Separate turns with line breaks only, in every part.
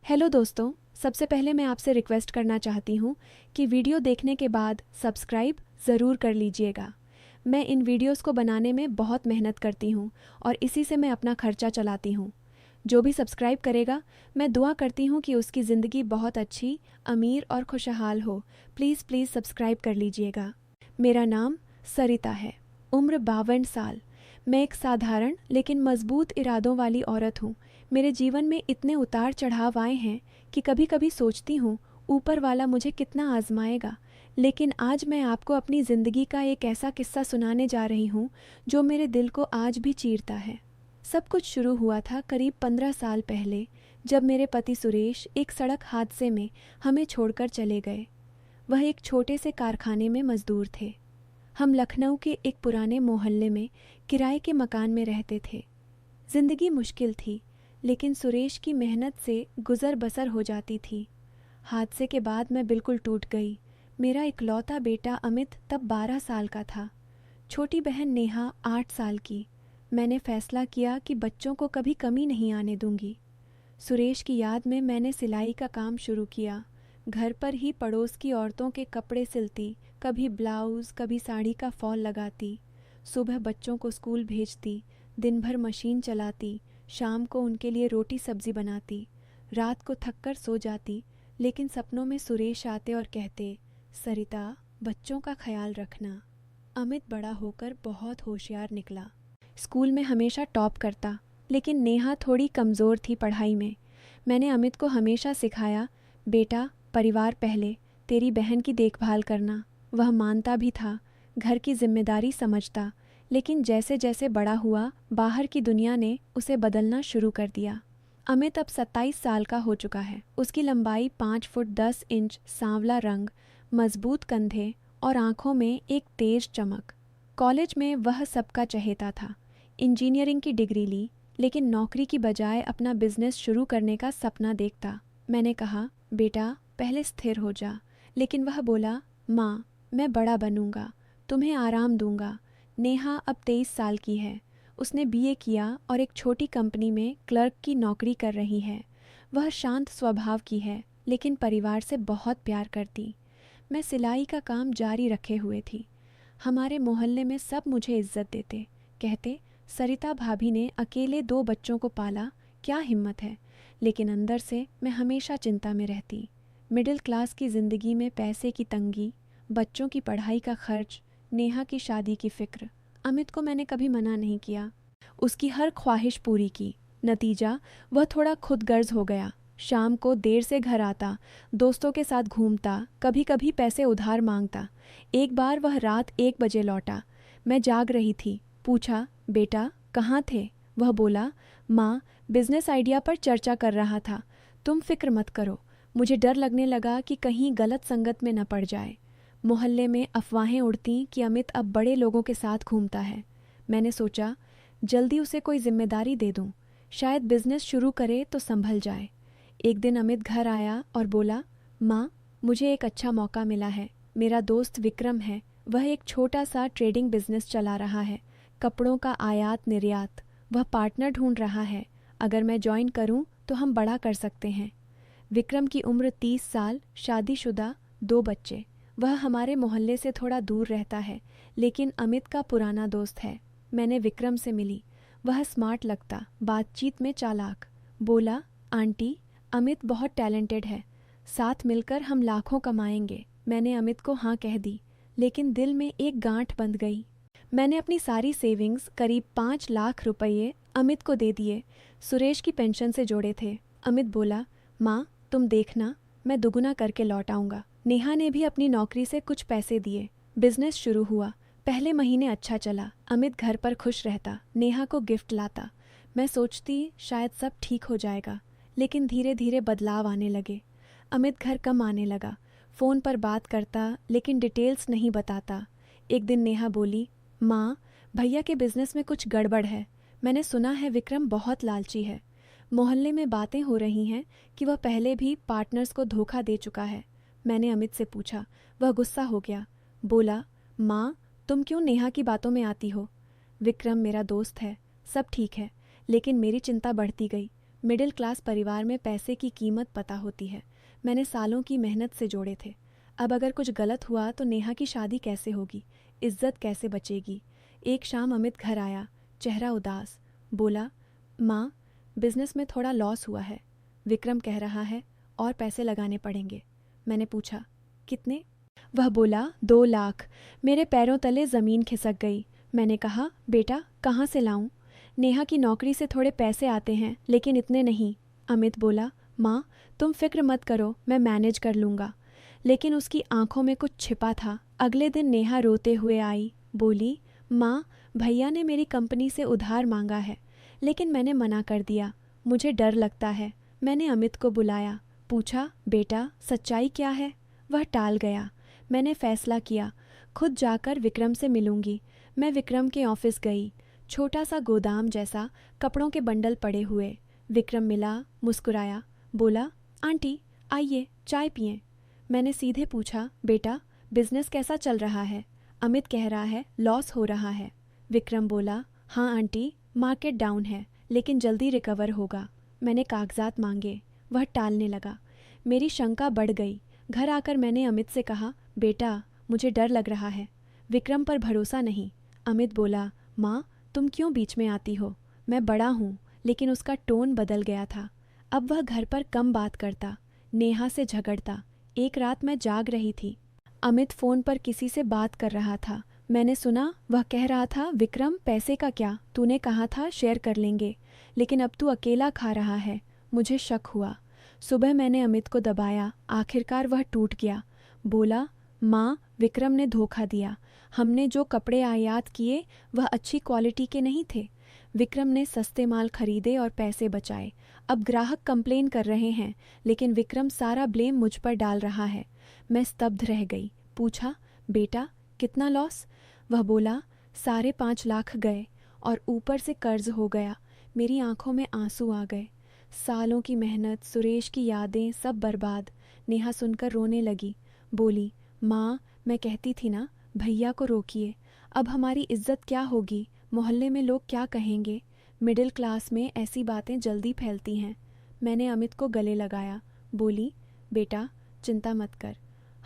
Hello दोस्तों। सबसे पहले मैं आपसे रिक्वेस्ट करना चाहती हूँ कि वीडियो देखने के बाद सब्सक्राइब ज़रूर कर लीजिएगा। मैं इन वीडियोस को बनाने में बहुत मेहनत करती हूँ और इसी से मैं अपना खर्चा चलाती हूँ। जो भी सब्सक्राइब करेगा, मैं दुआ करती हूँ कि उसकी ज़िंदगी बहुत अच्छी, अमीर और खुशहाल हो। प्लीज़ प्लीज़ सब्सक्राइब कर लीजिएगा। मेरा नाम सरिता है, उम्र 52 साल। मैं एक साधारण लेकिन मजबूत इरादों वाली औरत हूँ। मेरे जीवन में इतने उतार चढ़ाव आए हैं कि कभी कभी सोचती हूँ ऊपर वाला मुझे कितना आजमाएगा। लेकिन आज मैं आपको अपनी ज़िंदगी का एक ऐसा किस्सा सुनाने जा रही हूँ जो मेरे दिल को आज भी चीरता है। सब कुछ शुरू हुआ था करीब 15 साल पहले, जब मेरे पति सुरेश एक सड़क हादसे में हमें छोड़कर चले गए। वह एक छोटे से कारखाने में मजदूर थे। हम लखनऊ के एक पुराने मोहल्ले में किराए के मकान में रहते थे। जिंदगी मुश्किल थी, लेकिन सुरेश की मेहनत से गुजर बसर हो जाती थी। हादसे के बाद मैं बिल्कुल टूट गई। मेरा इकलौता बेटा अमित तब 12 साल का था, छोटी बहन नेहा 8 साल की। मैंने फैसला किया कि बच्चों को कभी कमी नहीं आने दूंगी। सुरेश की याद में मैंने सिलाई का काम शुरू किया। घर पर ही पड़ोस की औरतों के कपड़े सिलती, कभी ब्लाउज कभी साड़ी का फॉल लगाती। सुबह बच्चों को स्कूल भेजती, दिन भर मशीन चलाती, शाम को उनके लिए रोटी सब्जी बनाती। रात को थककर सो जाती, लेकिन सपनों में सुरेश आते और कहते, सरिता, बच्चों का ख्याल रखना। अमित बड़ा होकर बहुत होशियार निकला। स्कूल में हमेशा टॉप करता, लेकिन नेहा थोड़ी कमज़ोर थी पढ़ाई में। मैंने अमित को हमेशा सिखाया, बेटा, परिवार पहले, तेरी बहन की देखभाल करना। वह मानता भी था, घर की जिम्मेदारी समझता। लेकिन जैसे जैसे बड़ा हुआ, बाहर की दुनिया ने उसे बदलना शुरू कर दिया। अमित अब 27 साल का हो चुका है। उसकी लंबाई 5 फुट 10 इंच, सांवला रंग, मजबूत कंधे और आंखों में एक तेज चमक। कॉलेज में वह सबका चहेता था। इंजीनियरिंग की डिग्री ली, लेकिन नौकरी की बजाय अपना बिजनेस शुरू करने का सपना देखता। मैंने कहा, बेटा, पहले स्थिर हो जा। लेकिन वह बोला, माँ, मैं बड़ा बनूंगा, तुम्हें आराम दूंगा। नेहा अब 23 साल की है। उसने बीए किया और एक छोटी कंपनी में क्लर्क की नौकरी कर रही है। वह शांत स्वभाव की है, लेकिन परिवार से बहुत प्यार करती। मैं सिलाई का काम जारी रखे हुए थी। हमारे मोहल्ले में सब मुझे इज्जत देते, कहते, सरिता भाभी ने अकेले 2 बच्चों को पाला, क्या हिम्मत है। लेकिन अंदर से मैं हमेशा चिंता में रहती। मिडिल क्लास की ज़िंदगी में पैसे की तंगी, बच्चों की पढ़ाई का खर्च, नेहा की शादी की फिक्र। अमित को मैंने कभी मना नहीं किया, उसकी हर ख्वाहिश पूरी की। नतीजा, वह थोड़ा खुदगर्ज हो गया। शाम को देर से घर आता, दोस्तों के साथ घूमता, कभी कभी पैसे उधार मांगता। एक बार वह रात 1 बजे लौटा। मैं जाग रही थी। पूछा, बेटा, कहाँ थे? वह बोला, माँ, बिजनेस आइडिया पर चर्चा कर रहा था। तुम फिक्र मत करो। मुझे डर लगने लगा कि कहीं गलत संगत में न पड़ जाए। मोहल्ले में अफवाहें उड़ती कि अमित अब बड़े लोगों के साथ घूमता है। मैंने सोचा, जल्दी उसे कोई जिम्मेदारी दे दूं, शायद बिजनेस शुरू करे तो संभल जाए। एक दिन अमित घर आया और बोला, माँ, मुझे एक अच्छा मौका मिला है। मेरा दोस्त विक्रम है, वह एक छोटा सा ट्रेडिंग बिजनेस चला रहा है, कपड़ों का आयात निर्यात। वह पार्टनर ढूंढ रहा है। अगर मैं ज्वाइन करूं तो हम बड़ा कर सकते हैं। विक्रम की उम्र 30 साल, शादीशुदा, 2 बच्चे। वह हमारे मोहल्ले से थोड़ा दूर रहता है, लेकिन अमित का पुराना दोस्त है। मैंने विक्रम से मिली। वह स्मार्ट लगता, बातचीत में चालाक। बोला, आंटी, अमित बहुत टैलेंटेड है, साथ मिलकर हम लाखों कमाएंगे। मैंने अमित को हाँ कह दी, लेकिन दिल में एक गांठ बंध गई। मैंने अपनी सारी सेविंग्स, करीब 5 लाख रुपये, अमित को दे दिए। सुरेश की पेंशन से जोड़े थे। अमित बोला, माँ, तुम देखना, मैं दुगुना करके लौट आऊँगा। नेहा ने भी अपनी नौकरी से कुछ पैसे दिए। बिजनेस शुरू हुआ। पहले महीने अच्छा चला। अमित घर पर खुश रहता, नेहा को गिफ्ट लाता। मैं सोचती शायद सब ठीक हो जाएगा, लेकिन धीरे धीरे बदलाव आने लगे। अमित घर कम आने लगा। फ़ोन पर बात करता, लेकिन डिटेल्स नहीं बताता। एक दिन नेहा बोली, माँ, भैया के बिजनेस में कुछ गड़बड़ है। मैंने सुना है विक्रम बहुत लालची है। मोहल्ले में बातें हो रही हैं कि वह पहले भी पार्टनर्स को धोखा दे चुका है। मैंने अमित से पूछा। वह गुस्सा हो गया। बोला, माँ, तुम क्यों नेहा की बातों में आती हो? विक्रम मेरा दोस्त है, सब ठीक है, लेकिन मेरी चिंता बढ़ती गई। मिडिल क्लास परिवार में पैसे की कीमत पता होती है। मैंने सालों की मेहनत से जोड़े थे। अब अगर कुछ गलत हुआ तो नेहा की शादी कैसे होगी, इज्जत कैसे बचेगी। एक शाम अमित घर आया, चेहरा उदास। बोला, माँ, बिजनेस में थोड़ा लॉस हुआ है। विक्रम कह रहा है और पैसे लगाने पड़ेंगे। मैंने पूछा, कितने? वह बोला, 2 लाख। मेरे पैरों तले ज़मीन खिसक गई। मैंने कहा, बेटा कहाँ से लाऊं? नेहा की नौकरी से थोड़े पैसे आते हैं, लेकिन इतने नहीं। अमित बोला, माँ तुम फिक्र मत करो, मैं मैनेज कर लूँगा। लेकिन उसकी आंखों में कुछ छिपा था। अगले दिन नेहा रोते हुए आई। बोली, माँ, भैया ने मेरी कंपनी से उधार मांगा है, लेकिन मैंने मना कर दिया। मुझे डर लगता है। मैंने अमित को बुलाया, पूछा, बेटा सच्चाई क्या है? वह टाल गया। मैंने फैसला किया, खुद जाकर विक्रम से मिलूंगी। मैं विक्रम के ऑफिस गई। छोटा सा गोदाम जैसा, कपड़ों के बंडल पड़े हुए। विक्रम मिला, मुस्कुराया, बोला, आंटी आइए चाय पिएं। मैंने सीधे पूछा, बेटा बिजनेस कैसा चल रहा है? अमित कह रहा है लॉस हो रहा है। विक्रम बोला, हाँ आंटी, मार्केट डाउन है, लेकिन जल्दी रिकवर होगा। मैंने कागजात मांगे। वह टालने लगा। मेरी शंका बढ़ गई। घर आकर मैंने अमित से कहा, बेटा मुझे डर लग रहा है, विक्रम पर भरोसा नहीं। अमित बोला, माँ तुम क्यों बीच में आती हो? मैं बड़ा हूँ। लेकिन उसका टोन बदल गया था। अब वह घर पर कम बात करता, नेहा से झगड़ता। एक रात मैं जाग रही थी। अमित फ़ोन पर किसी से बात कर रहा था। मैंने सुना वह कह रहा था, विक्रम पैसे का क्या, तूने कहा था शेयर कर लेंगे, लेकिन अब तू अकेला खा रहा है। मुझे शक हुआ। सुबह मैंने अमित को दबाया। आखिरकार वह टूट गया। बोला, माँ विक्रम ने धोखा दिया। हमने जो कपड़े आयात किए वह अच्छी क्वालिटी के नहीं थे। विक्रम ने सस्ते माल खरीदे और पैसे बचाए। अब ग्राहक कंप्लेन कर रहे हैं, लेकिन विक्रम सारा ब्लेम मुझ पर डाल रहा है। मैं स्तब्ध रह गई। पूछा, बेटा कितना लॉस? वह बोला, 5.5 लाख गए और ऊपर से कर्ज हो गया। मेरी आंखों में आंसू आ गए। सालों की मेहनत, सुरेश की यादें, सब बर्बाद। नेहा सुनकर रोने लगी। बोली, माँ मैं कहती थी ना, भैया को रोकिए। अब हमारी इज्जत क्या होगी? मोहल्ले में लोग क्या कहेंगे? मिडिल क्लास में ऐसी बातें जल्दी फैलती हैं। मैंने अमित को गले लगाया। बोली, बेटा चिंता मत कर,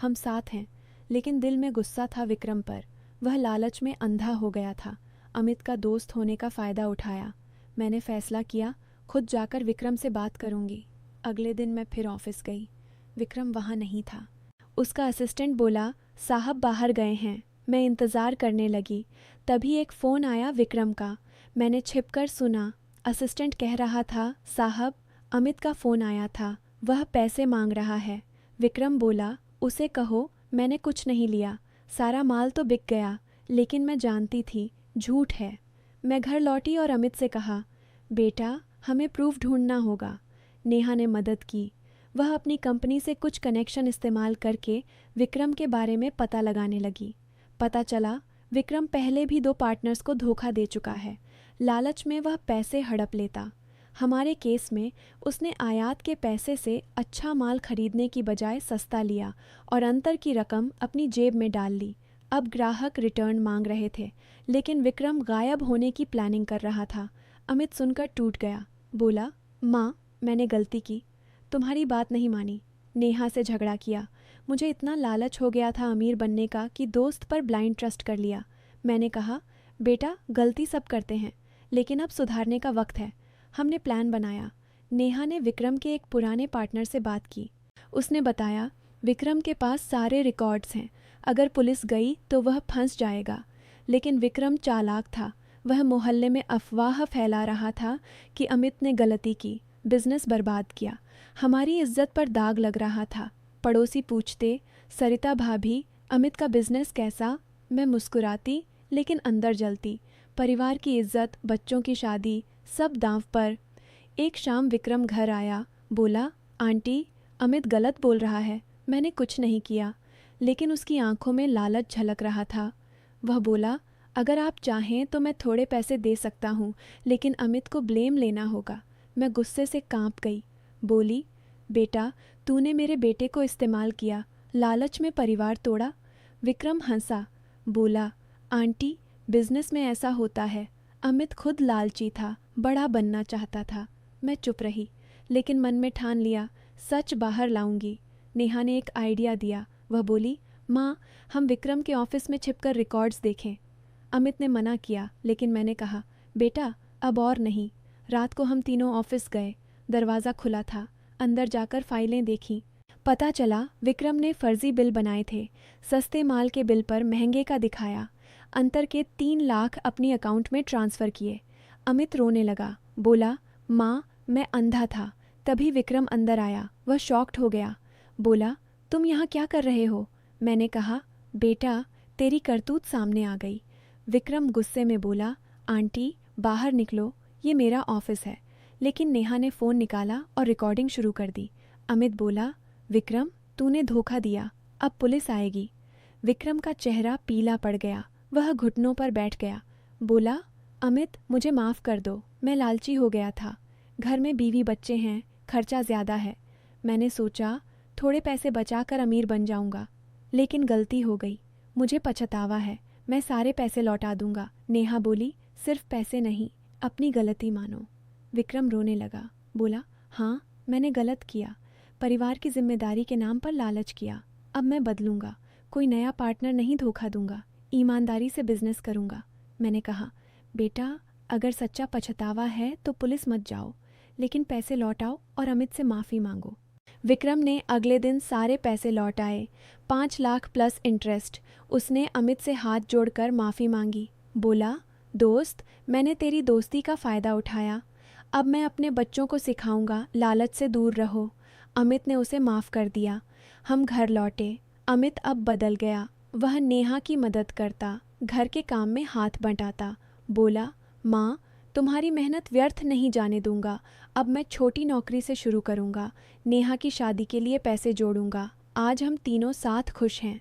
हम साथ हैं। लेकिन दिल में गुस्सा था विक्रम पर। वह लालच में अंधा हो गया था। अमित का दोस्त होने का फ़ायदा उठाया। मैंने फैसला किया, खुद जाकर विक्रम से बात करूंगी। अगले दिन मैं फिर ऑफिस गई। विक्रम वहाँ नहीं था। उसका असिस्टेंट बोला, साहब बाहर गए हैं। मैं इंतज़ार करने लगी। तभी एक फ़ोन आया विक्रम का। मैंने छिपकर सुना। असिस्टेंट कह रहा था, साहब अमित का फ़ोन आया था, वह पैसे मांग रहा है। विक्रम बोला, उसे कहो मैंने कुछ नहीं लिया, सारा माल तो बिक गया। लेकिन मैं जानती थी झूठ है। मैं घर लौटी और अमित से कहा, बेटा हमें प्रूफ ढूंढना होगा। नेहा ने मदद की। वह अपनी कंपनी से कुछ कनेक्शन इस्तेमाल करके विक्रम के बारे में पता लगाने लगी। पता चला विक्रम पहले भी 2 पार्टनर्स को धोखा दे चुका है। लालच में वह पैसे हड़प लेता। हमारे केस में उसने आयात के पैसे से अच्छा माल खरीदने की बजाय सस्ता लिया और अंतर की रकम अपनी जेब में डाल ली। अब ग्राहक रिटर्न मांग रहे थे, लेकिन विक्रम गायब होने की प्लानिंग कर रहा था। अमित सुनकर टूट गया। बोला, माँ मैंने गलती की, तुम्हारी बात नहीं मानी, नेहा से झगड़ा किया। मुझे इतना लालच हो गया था अमीर बनने का कि दोस्त पर ब्लाइंड ट्रस्ट कर लिया। मैंने कहा, बेटा गलती सब करते हैं, लेकिन अब सुधारने का वक्त है। हमने प्लान बनाया। नेहा ने विक्रम के एक पुराने पार्टनर से बात की। उसने बताया, विक्रम के पास सारे रिकॉर्ड्स हैं, अगर पुलिस गई तो वह फंस जाएगा। लेकिन विक्रम चालाक था। वह मोहल्ले में अफवाह फैला रहा था कि अमित ने गलती की, बिजनेस बर्बाद किया। हमारी इज्जत पर दाग लग रहा था। पड़ोसी पूछते, सरिता भाभी अमित का बिजनेस कैसा? मैं मुस्कुराती, लेकिन अंदर जलती। परिवार की इज्जत, बच्चों की शादी, सब दांव पर। एक शाम विक्रम घर आया। बोला, आंटी अमित गलत बोल रहा है, मैंने कुछ नहीं किया। लेकिन उसकी आंखों में लालच झलक रहा था। वह बोला, अगर आप चाहें तो मैं थोड़े पैसे दे सकता हूँ, लेकिन अमित को ब्लेम लेना होगा। मैं गुस्से से कांप गई। बोली, बेटा तूने मेरे बेटे को इस्तेमाल किया, लालच में परिवार तोड़ा। विक्रम हंसा। बोला, आंटी बिजनेस में ऐसा होता है। अमित खुद लालची था, बड़ा बनना चाहता था। मैं चुप रही, लेकिन मन में ठान लिया सच बाहर लाऊंगी। नेहा ने एक आइडिया दिया। वह बोली, माँ, हम विक्रम के ऑफिस में छिपकर रिकॉर्ड्स देखें। अमित ने मना किया, लेकिन मैंने कहा, बेटा अब और नहीं। रात को हम तीनों ऑफिस गए। दरवाज़ा खुला था। अंदर जाकर फाइलें देखीं। पता चला विक्रम ने फर्जी बिल बनाए थे। सस्ते माल के बिल पर महंगे का दिखाया। अंतर के 3 लाख अपनी अकाउंट में ट्रांसफ़र किए। अमित रोने लगा। बोला, माँ, मैं अंधा था। तभी विक्रम अंदर आया। वह शॉक्ड हो गया। बोला, तुम यहाँ क्या कर रहे हो? मैंने कहा, बेटा, तेरी करतूत सामने आ गई। विक्रम गुस्से में बोला, आंटी, बाहर निकलो, ये मेरा ऑफिस है। लेकिन नेहा ने फ़ोन निकाला और रिकॉर्डिंग शुरू कर दी। अमित बोला, विक्रम, तूने धोखा दिया, अब पुलिस आएगी। विक्रम का चेहरा पीला पड़ गया। वह घुटनों पर बैठ गया। बोला, अमित, मुझे माफ़ कर दो, मैं लालची हो गया था। घर में बीवी बच्चे हैं, खर्चा ज़्यादा है। मैंने सोचा थोड़े पैसे बचाकर अमीर बन जाऊंगा, लेकिन गलती हो गई। मुझे पछतावा है, मैं सारे पैसे लौटा दूंगा। नेहा बोली, सिर्फ पैसे नहीं, अपनी गलती मानो। विक्रम रोने लगा। बोला, हाँ, मैंने गलत किया। परिवार की जिम्मेदारी के नाम पर लालच किया। अब मैं बदलूंगा। कोई नया पार्टनर नहीं धोखा दूंगा। ईमानदारी से बिजनेस करूंगा। मैंने कहा, बेटा, अगर सच्चा पछतावा है तो पुलिस मत जाओ, लेकिन पैसे लौटाओ और अमित से माफ़ी मांगो। विक्रम ने अगले दिन सारे पैसे लौटाए, 5 लाख प्लस इंटरेस्ट। उसने अमित से हाथ जोड़कर माफ़ी मांगी। बोला, दोस्त, मैंने तेरी दोस्ती का फ़ायदा उठाया। अब मैं अपने बच्चों को सिखाऊंगा, लालच से दूर रहो। अमित ने उसे माफ़ कर दिया। हम घर लौटे। अमित अब बदल गया। वह नेहा की मदद करता, घर के काम में हाथ बंटाता। बोला, माँ, तुम्हारी मेहनत व्यर्थ नहीं जाने दूंगा। अब मैं छोटी नौकरी से शुरू करूंगा। नेहा की शादी के लिए पैसे जोड़ूंगा। आज हम तीनों साथ खुश हैं।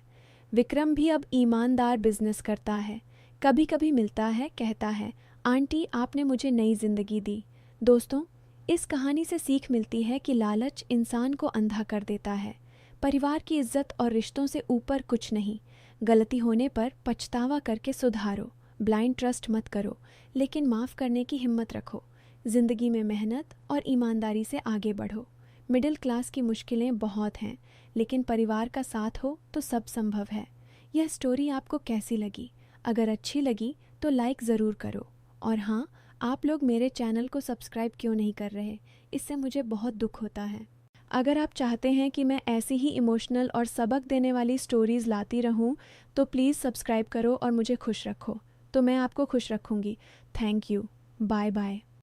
विक्रम भी अब ईमानदार बिजनेस करता है। कभी कभी मिलता है, कहता है, आंटी, आपने मुझे नई जिंदगी दी। दोस्तों, इस कहानी से सीख मिलती है कि लालच इंसान को अंधा कर देता है। परिवार की इज्जत और रिश्तों से ऊपर कुछ नहीं। गलती होने पर पछतावा करके सुधारो। ब्लाइंड ट्रस्ट मत करो, लेकिन माफ़ करने की हिम्मत रखो। ज़िंदगी में मेहनत और ईमानदारी से आगे बढ़ो। मिडिल क्लास की मुश्किलें बहुत हैं, लेकिन परिवार का साथ हो तो सब संभव है। यह स्टोरी आपको कैसी लगी? अगर अच्छी लगी तो लाइक ज़रूर करो। और हाँ, आप लोग मेरे चैनल को सब्सक्राइब क्यों नहीं कर रहे? इससे मुझे बहुत दुख होता है। अगर आप चाहते हैं कि मैं ऐसी ही इमोशनल और सबक देने वाली स्टोरीज़ लाती रहूं, तो प्लीज़ सब्सक्राइब करो और मुझे खुश रखो। तो मैं आपको खुश रखूंगी। Thank you. Bye bye.